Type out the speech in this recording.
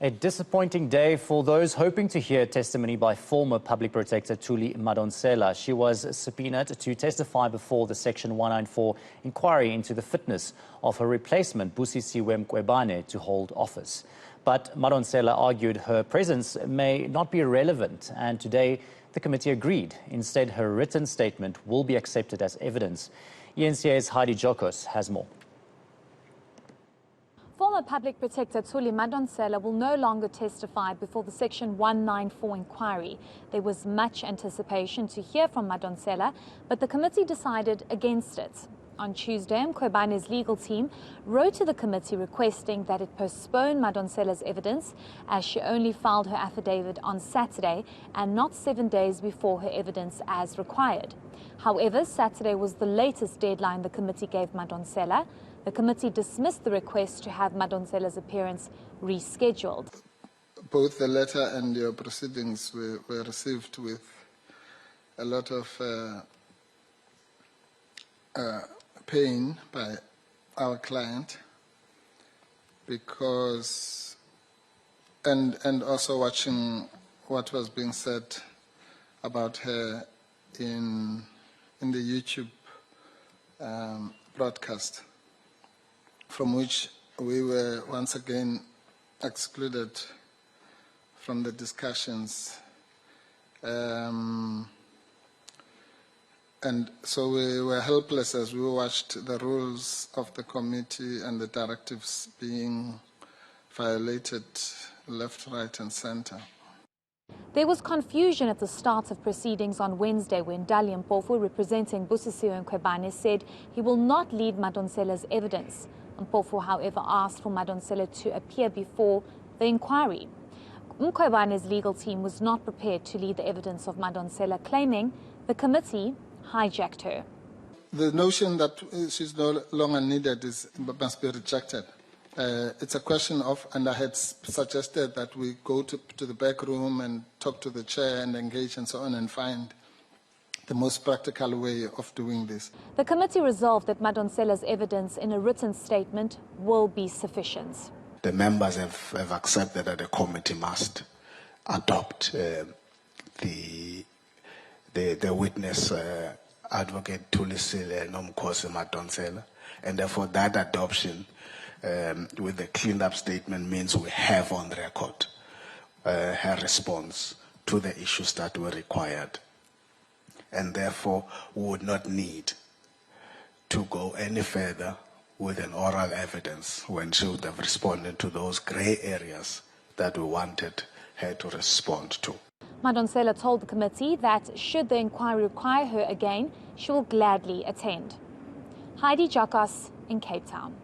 A disappointing day for those hoping to hear testimony by former Public Protector Thuli Madonsela. She was subpoenaed to testify before the Section 194 inquiry into the fitness of her replacement, Busisiwe Mkhwebane, to hold office. But Madonsela argued her presence may not be relevant, and today the committee agreed. Instead, her written statement will be accepted as evidence. eNCA's Heidi Giokos has more. Former Public Protector Thuli Madonsela will no longer testify before the Section 194 inquiry. There was much anticipation to hear from Madonsela, but the committee decided against it. On Tuesday, Mkhwebane's legal team wrote to the committee requesting that it postpone Madonsela's evidence, as she only filed her affidavit on Saturday and not 7 days before her evidence as required. However, Saturday was the latest deadline the committee gave Madonsela. The committee dismissed the request to have Madonsela's appearance rescheduled. Both the letter and your proceedings were received with a lot of pain by our client, because and also watching what was being said about her in the YouTube broadcast, from which we were once again excluded from the discussions. And so we were helpless as we watched the rules of the committee and the directives being violated left, right, and center. There was confusion at the start of proceedings on Wednesday when Dali Mpofu, representing Busisiwe Mkhwebane, said he will not lead Madonsela's evidence. Mpofu, however, asked for Madonsela to appear before the inquiry. Mkhwebane's legal team was not prepared to lead the evidence of Madonsela, claiming the committee hijacked her. The notion that she's no longer needed must be rejected. It's a question of, and I had suggested that we go to the back room and talk to the chair and engage and so on and find the most practical way of doing this. The committee resolved that Madonsela's evidence in a written statement will be sufficient. The members have accepted that the committee must adopt the witness, Advocate Thuli Madonsela, and therefore that adoption with the cleaned up statement means we have on record her response to the issues that were required. And therefore, we would not need to go any further with an oral evidence when she would have responded to those grey areas that we wanted her to respond to. Madonsela told the committee that should the inquiry require her again, she will gladly attend. Heidi Giokos in Cape Town.